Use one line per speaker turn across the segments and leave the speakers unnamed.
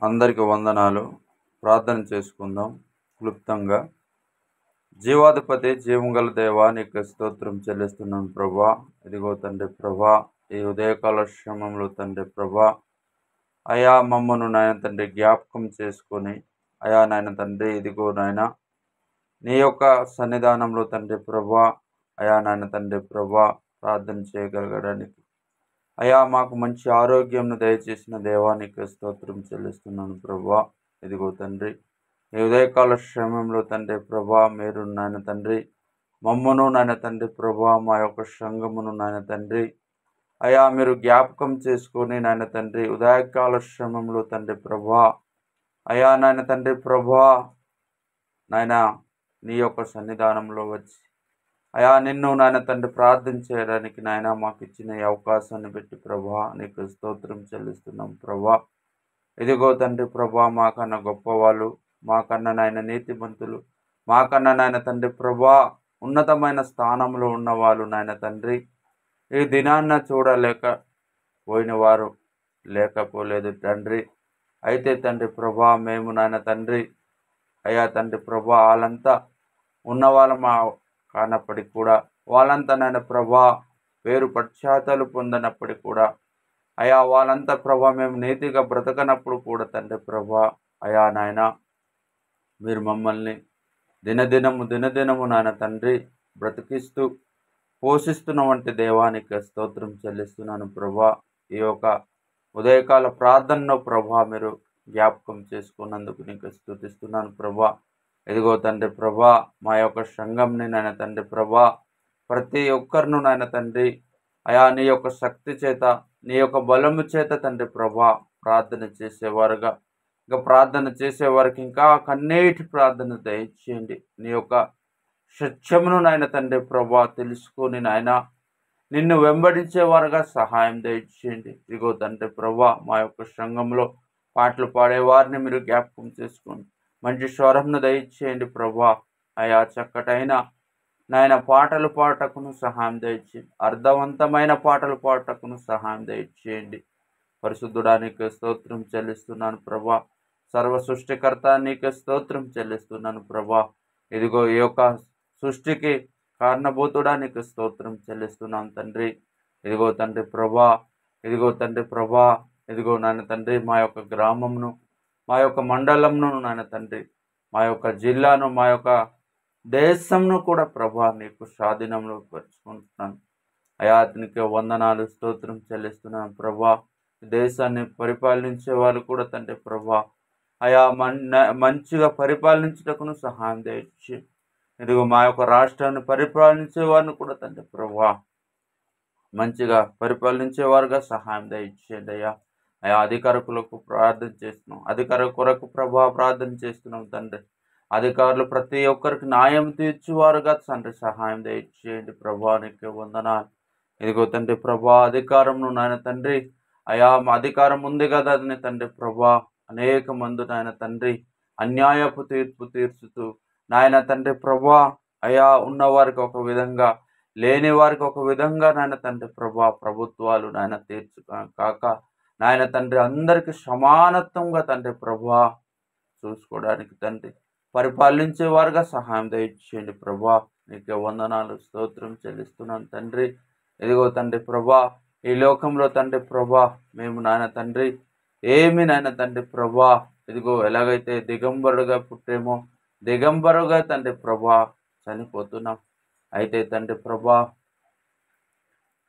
అందరికి వందనాలు. ప్రార్థన చేసుకుందాం క్లుప్తంగా. జీవాధిపతి జీవంగల దేవా, నీకు స్తోత్రం చెల్లిస్తున్నాను ప్రభా. ఇదిగో తండ్రి ప్రభా, ఈ ఉదయకాల శ్రమంలో తండ్రి ప్రభా, అయా మమ్మను నాయన తండ్రి జ్ఞాపకం చేసుకొని, అయా నాయన తండ్రి ఇదిగో నాయన నీ యొక్క సన్నిధానంలో తండ్రి ప్రభా, అయా నాయన తండ్రి ప్రభా ప్రార్థన చేయగలగడానికి, అయా మాకు మంచి ఆరోగ్యంను దయచేసిన దేవానికి స్తోత్రం చెల్లిస్తున్నాను ప్రభా. ఇదిగో తండ్రి, ఈ ఉదయకాల శ్రమంలో తండ్రి ప్రభా, మీరు నాయన తండ్రి మమ్మను నాయన తండ్రి ప్రభా, మా యొక్క సంఘమును నాయన తండ్రి అయా మీరు జ్ఞాపకం చేసుకొని నాయన తండ్రి ఉదయకాల శ్రమంలో తండ్రి ప్రభా, అయా నాయన తండ్రి ప్రభా నాయన నీ యొక్క సన్నిధానంలో వచ్చి అయా నిన్ను నాయన తండ్రి ప్రార్థన చేయడానికి నాయన మాకు ఇచ్చిన ఈ అవకాశాన్ని బట్టి ప్రభా నీకు స్తోత్రం చెల్లిస్తున్నాం ప్రభా. ఇదిగో తండ్రి ప్రభా, మాకన్నా గొప్పవాళ్ళు, మాకన్నా నాయన నీతిమంతులు, మాకన్నా నాయన తండ్రి ప్రభా ఉన్నతమైన స్థానంలో ఉన్నవాళ్ళు నాయన తండ్రి ఈ దినాన్న చూడలేక పోయిన వారు లేకపోలేదు తండ్రి. అయితే తండ్రి ప్రభా మేము నాయన తండ్రి అయ్యా తండ్రి ప్రభా వాళ్ళంతా ఉన్నవాళ్ళం కానప్పటికి కూడా, వాళ్ళంతా నాయన ప్రభా పేరు పశ్చాత్తాలు పొందినప్పటికి కూడా, అయా వాళ్ళంతా ప్రభా మేము నీతిగా బ్రతకనప్పుడు కూడా తండ్రి ప్రభా, అయా నాయన మీరు మమ్మల్ని దినదినము నాయన తండ్రి బ్రతికిస్తూ పోషిస్తున్న వంటి దేవానికి స్తోత్రం చెల్లిస్తున్నాను ప్రభా. ఈ యొక్క ఉదయకాల ప్రార్థనలో ప్రభా మీరు జ్ఞాపకం చేసుకున్నందుకు నీకు స్తుతిస్తున్నాను ప్రభా. ఇదిగో తండ్రి ప్రభా, మా యొక్క సంఘంని నాయన తండ్రి ప్రభా, ప్రతి ఒక్కరిను నాయన తండ్రి అయా నీ యొక్క శక్తి చేత, నీ యొక్క బలము చేత తండ్రి ప్రభా ప్రార్థన చేసేవారుగా, ఇంకా ప్రార్థన చేసేవారికి ఇంకా కన్నీటి ప్రార్థన దయచేయండి. నీ యొక్క సత్యమును నాయన తండ్రి ప్రభా తెలుసుకొని నాయన నిన్ను వెంబడించేవారుగా సహాయం దయచేయండి. ఇదిగో తండ్రి ప్రభా, మా యొక్క సంఘంలో పాటలు పాడేవారిని మీరు జ్ఞాపకం చేసుకోండి. మంచి స్వరంను దయచేయండి ప్రభా. అయా చక్కటైన నాయన పాటలు పాటకును సహాయం దయచేయండి. అర్థవంతమైన పాటలు పాటకును సహాయం దయచేయండి. పరిశుద్ధుడానికి స్తోత్రం చెల్లిస్తున్నాను ప్రభా. సర్వ సృష్టికర్త నీకే స్తోత్రం చెల్లిస్తున్నాను ప్రభా. ఇదిగో ఈ యొక్క సృష్టికి కారణభూతుడానికి స్తోత్రం చెల్లిస్తున్నాను తండ్రి. ఇదిగో తండ్రి ప్రభా, ఇదిగో తండ్రి ప్రభా, ఇదిగో నాయన తండ్రి మా యొక్క గ్రామంను, మా యొక్క మండలంను నాయన తండ్రి, మా యొక్క జిల్లాను, మా యొక్క దేశంను కూడా ప్రభా నీకు స్వాధీనంలో పరుచుకుంటున్నాను. అయా నీకు వందనాలు స్తోత్రం చెల్లిస్తున్నాను ప్రభా. దేశాన్ని పరిపాలించే వాళ్ళు కూడా తండ్రి ప్రభా, అయా మంచిగా పరిపాలించుటకును సహాయం దయచి, ఇదిగో మా యొక్క రాష్ట్రాన్ని పరిపాలించే వారిని కూడా తండ్రి ప్రభా మంచిగా పరిపాలించేవారుగా సహాయం దయచేయండి అయ్యా. అయా అధికారులకు ప్రార్థన చేస్తున్నాం, అధికారుల కొరకు ప్రభా ప్రార్థన చేస్తున్నాం తండ్రి. అధికారులు ప్రతి ఒక్కరికి న్యాయం తీర్చువారుగా తండ్రి సహాయం దయచేయండి ప్రభా. నీకు వందనాలు. ఇదిగో తండ్రి ప్రభా అధికారంను నాయన తండ్రి అయా మా అధికారం ఉంది కదా అని తండ్రి ప్రభా అనేక మంది నాయన తండ్రి అన్యాయపు తీర్పు తీర్చుతూ నాయన తండ్రి ప్రభా అయా ఉన్నవారికి ఒక విధంగా, లేని వారికి ఒక విధంగా నాయన తండ్రి ప్రభా ప్రభుత్వాలు నాయన కాక నాయన తండ్రి అందరికి సమానత్వంగా తండ్రి ప్రభా చూసుకోవడానికి తండ్రి పరిపాలించే వారుగా సహాయం దయచేయండి ప్రభా. నీకే వందనాలు స్తోత్రం చెల్లిస్తున్నాను తండ్రి. ఇదిగో తండ్రి ప్రభా ఈ లోకంలో తండ్రి ప్రభా మేము నాయన తండ్రి ఏమి నాయన తండ్రి ప్రభా ఇదిగో ఎలాగైతే దిగంబరుగా పుట్టేమో దిగంబరుగా తండ్రి ప్రభా చనిపోతున్నాం. అయితే తండ్రి ప్రభా,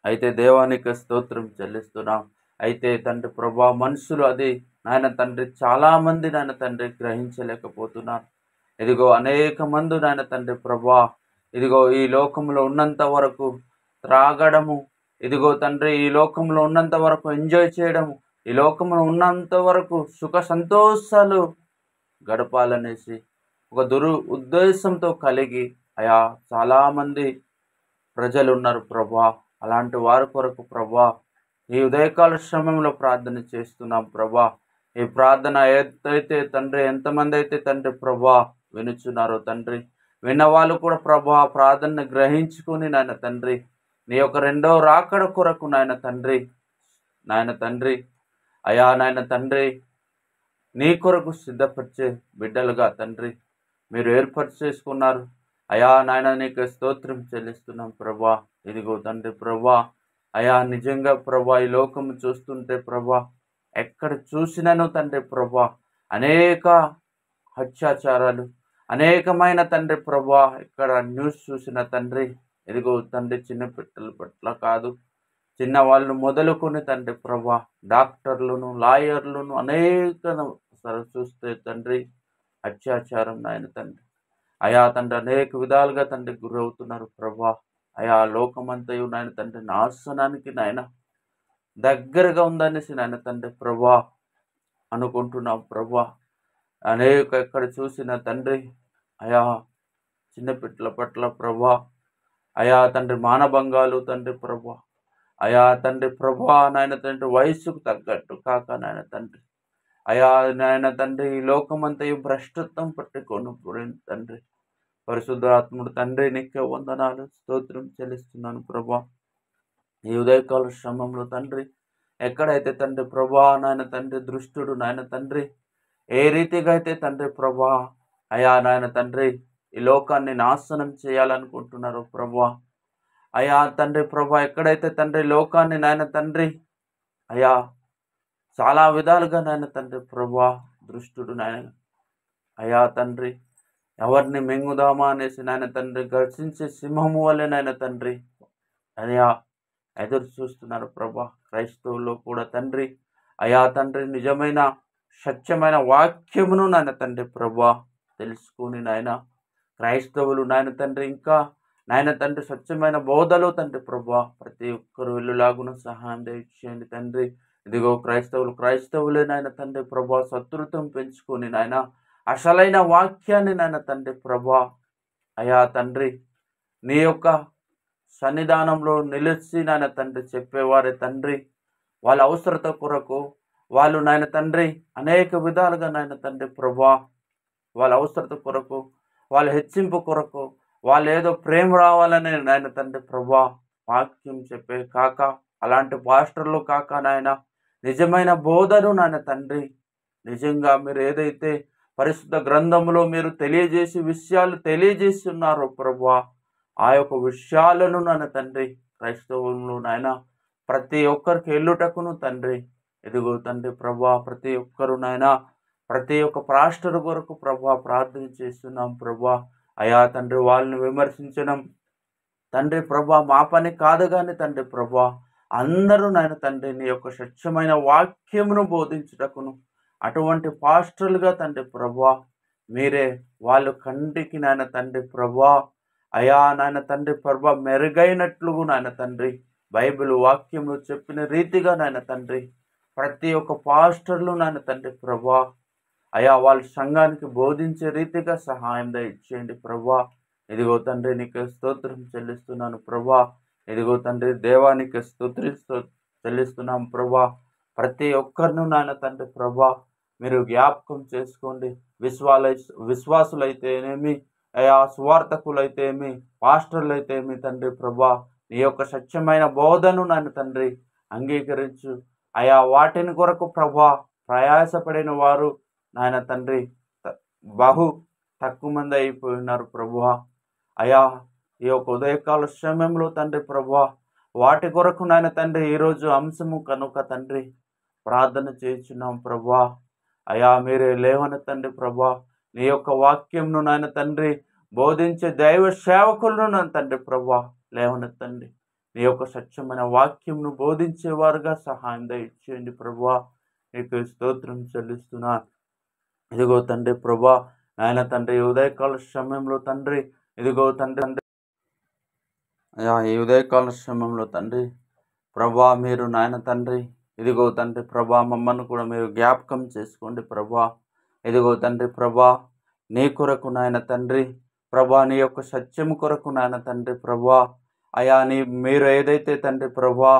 అయితే దేవానికి స్తోత్రం చెల్లిస్తున్నాం. అయితే తండ్రి ప్రభా మనుషులు అది నాయన తండ్రి చాలామంది నాయన తండ్రి గ్రహించలేకపోతున్నారు. ఇదిగో అనేక మంది నాయన తండ్రి ప్రభా ఇదిగో ఈ లోకంలో ఉన్నంత వరకు త్రాగడము, ఇదిగో తండ్రి ఈ లోకంలో ఉన్నంత వరకు ఎంజాయ్ చేయడము, ఈ లోకంలో ఉన్నంత వరకు సుఖ సంతోషాలు గడపాలనేసి ఒక ఉద్దేశంతో కలిగి అయా చాలామంది ప్రజలు ఉన్నారు ప్రభా. అలాంటి వారి కొరకు ప్రభా ఈ ఉదయకాల సమయంలో ప్రార్థన చేస్తున్నాం ప్రభా. ఈ ప్రార్థన ఏదైతే తండ్రి ఎంతమంది అయితే తండ్రి ప్రభా వినుచున్నారో తండ్రి, విన్నవాళ్ళు కూడా ప్రభా ప్రార్థన గ్రహించుకుని నాయన తండ్రి నీ యొక్క రెండవ రాకడ కొరకు నాయన తండ్రి అయా నాయన తండ్రి నీ కొరకు సిద్ధపరిచే బిడ్డలుగా తండ్రి మీరు ఏర్పాటు చేసుకున్నారు. అయా నాయన నీకు స్తోత్రం చెల్లిస్తున్నాం ప్రభా. ఇదిగో తండ్రి ప్రభా, అయా నిజంగా ప్రభా ఈ లోకము చూస్తుంటే ప్రభా ఎక్కడ చూసినాను తండ్రి ప్రభా అనేక అత్యాచారాలు, అనేకమైన తండ్రి ప్రభా ఇక్కడ న్యూస్ చూసిన తండ్రి. ఇదిగో తండ్రి చిన్న పిల్లల పట్ల కాదు, చిన్నవాళ్ళు మొదలుకొని తండ్రి ప్రభా డాక్టర్లను, లాయర్లను అనేక చూస్తే తండ్రి అత్యాచారం నాయన తండ్రి. అయా తండ్రి అనేక విధాలుగా తండ్రి గురవుతున్నారు ప్రభా. అయా లోకమంతయు నాయన తండ్రి నాశనానికి నాయన దగ్గరగా ఉందనేసి నాయన తండ్రి ప్రభా అనుకుంటున్నాం ప్రభా. అనేక ఎక్కడ చూసిన తండ్రి అయా చిన్నపిట్టల పట్ల ప్రభా, అయా తండ్రి మానభంగాలు తండ్రి ప్రభా, అయా తండ్రి ప్రభా నాయన తండ్రి వయస్సుకు తగ్గట్టు కాక నాయన తండ్రి, అయా నాయన తండ్రి ఈ లోకమంతయు భ్రష్టత్వం పట్టుకొని పోయింది తండ్రి. పరిశుద్ధాత్ముడు తండ్రి నీకే వందనాలు, స్తోత్రం చెల్లిస్తున్నాను ప్రభా. ఈ ఉదయకాల శ్రమంలో తండ్రి ఎక్కడైతే తండ్రి ప్రభా నాయన తండ్రి దుష్టుడు నాయన తండ్రి ఏ రీతిగా అయితే తండ్రి ప్రభా అయా నాయన తండ్రి ఈ లోకాన్ని నాశనం చేయాలనుకుంటున్నారు ప్రభా. అయా తండ్రి ప్రభా ఎక్కడైతే తండ్రి లోకాన్ని నాయన తండ్రి అయా చాలా విధాలుగా నాయన తండ్రి ప్రభా దుష్టుడు నాయన అయా తండ్రి ఎవరిని మింగుదామా అనేసి నాయన తండ్రి గర్జించే సింహము వల్లే నాయన తండ్రి అయా ఎదురు చూస్తున్నారు ప్రభా. క్రైస్తవుల్లో కూడా తండ్రి అయా తండ్రి నిజమైన సత్యమైన వాక్యమును నాయన తండ్రి ప్రభా తెలుసుకుని నాయన క్రైస్తవులు నాయన తండ్రి ఇంకా నాయన తండ్రి స్వచ్ఛమైన బోధలో తండ్రి ప్రభా ప్రతి ఒక్కరు వెళ్ళులాగున సహాయం దయచేయండి తండ్రి. ఇదిగో క్రైస్తవులే నాయన తండ్రి ప్రభా శత్రుత్వం పెంచుకొని నాయన అసలైన వాక్యాన్ని నాయన తండ్రి ప్రభా అయా తండ్రి నీ యొక్క సన్నిధానంలో నిలిచి నాయన తండ్రి చెప్పేవారే తండ్రి. వాళ్ళ అవసరత కొరకు వాళ్ళు నాయన తండ్రి అనేక విధాలుగా నాయన తండ్రి ప్రభా వాళ్ళ అవసరత కొరకు, వాళ్ళ హెచ్చింపు కొరకు, వాళ్ళు ఏదో ప్రేమ రావాలని నాయన తండ్రి ప్రభా వాక్యం చెప్పే కాక అలాంటి పాస్టర్లు కాక నాయన నిజమైన బోధను నాయన తండ్రి నిజంగా మీరు ఏదైతే పరిశుద్ధ గ్రంథంలో మీరు విషయాలు తెలియజేసి ఉన్నారో ప్రభా ఆ యొక్క విషయాలను నాయన తండ్రి క్రైస్తవులు నాయన ప్రతి ఒక్కరికి ఎల్లుటకును తండ్రి. ఎదుగు తండ్రి ప్రభా ప్రతి ఒక్కరు నాయన ప్రతి ఒక్క పాస్టర్ కొరకు ప్రభా ప్రార్థన చేస్తున్నాం ప్రభా. అయా తండ్రి వాళ్ళని విమర్శించడం తండ్రి ప్రభా మా పని కాదు కానీ తండ్రి ప్రభా అందరూ నాయన తండ్రి నీ యొక్క స్వచ్ఛమైన వాక్యమును బోధించుటకును అటువంటి పాస్టర్లుగా తండ్రి ప్రభా మీరే వాళ్ళు కంటికి నాయన తండ్రి ప్రభా అయా నాయన తండ్రి ప్రభా మెరుగైనట్లుగా నాయన తండ్రి బైబిల్ వాక్యము చెప్పిన రీతిగా నాయన తండ్రి ప్రతి ఒక్క పాస్టర్లు నాయన తండ్రి ప్రభా అయా వాళ్ళ సంఘానికి బోధించే రీతిగా సహాయం దయచేయండి ప్రభా. ఇదిగో తండ్రి నీకు స్తోత్రం చెల్లిస్తున్నాను ప్రభా. ఇదిగో తండ్రి దేవానికి చెల్లిస్తున్నాం ప్రభా. ప్రతి ఒక్కరిను నాయన తండ్రి ప్రభా మీరు జ్ఞాపకం చేసుకోండి. విశ్వాసులైతేనేమి, అయా సువార్థకులైతేమి, పాస్టర్లు అయితేమి తండ్రి ప్రభా నీ యొక్క స్వచ్ఛమైన బోధను నాయన తండ్రి అంగీకరించు. అయా వాటిని కొరకు ప్రభా ప్రయాసపడిన వారు నాయన తండ్రి బహు తక్కువ మంది అయిపోయినారు ప్రభా. అయా ఈ యొక్క ఉదయకాల సమయంలో తండ్రి ప్రభా వాటి కొరకు నాయన తండ్రి ఈరోజు అంశము కనుక తండ్రి ప్రార్థన చేయించున్నాం ప్రభా. అయా మీరే లేవనెత్తండి ప్రభా. నీ యొక్క వాక్యంను నాయన తండ్రి బోధించే దైవ సేవకులను నాయన తండ్రి ప్రభా లేవనెత్తండి. నీ యొక్క స్వచ్ఛమైన వాక్యంను బోధించేవారుగా సహాయం దయచేయండి ప్రభా. నీకు స్తోత్రం చెల్లిస్తున్నాను. ఇదిగో తండ్రి ప్రభా నాయన తండ్రి ఉదయకాల సమయంలో తండ్రి ఇదిగో తండ్రి అయా ఈ ఉదయకాల సమయంలో తండ్రి ప్రభా మీరు నాయన తండ్రి ఇదిగో తండ్రి ప్రభా మమ్మల్ని కూడా మీరు జ్ఞాపకం చేసుకోండి ప్రభా. ఇదిగో తండ్రి ప్రభా నీ కొరకు నాయన తండ్రి ప్రభా నీ యొక్క సత్యము కొరకు నాయన తండ్రి ప్రభా అయా మీరు ఏదైతే తండ్రి ప్రభా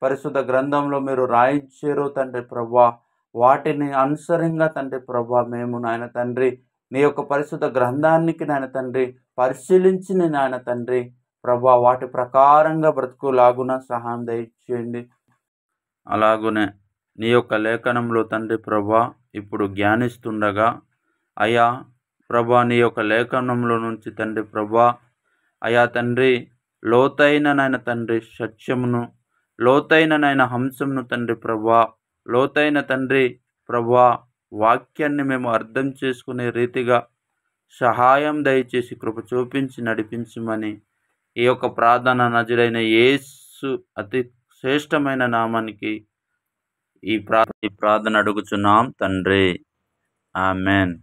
పరిశుద్ధ గ్రంథంలో మీరు రాయించారో తండ్రి ప్రభా వాటిని అనుసరంగా తండ్రి ప్రభా మేము నాయన తండ్రి నీ యొక్క పరిశుద్ధ గ్రంథానికి నాయన తండ్రి పరిశీలించి నాయన తండ్రి ప్రభా వాటి ప్రకారంగా బ్రతుకులాగున సహాయం దయచేయండి. అలాగునే నీ యొక్క లేఖనంలో తండ్రి ప్రభా ఇప్పుడు ధ్యానిస్తుండగా అయా ప్రభా నీ యొక్క లేఖనంలో నుంచి తండ్రి ప్రభా అయా తండ్రి లోతైన నాయన తండ్రి సత్యమును లోతైన నాయన హంసమును తండ్రి ప్రభా లోతైన తండ్రి ప్రభా వాక్యాన్ని మేము అర్థం చేసుకునే రీతిగా సహాయం దయచేసి కృప చూపించి నడిపించమని ఈ యొక్క ప్రార్థన నజరైన యేసు అతి శ్రేష్టమైన నామానికి ఈ ప్రార్థన అడుగుచున్నాం తండ్రి. ఆమెన్.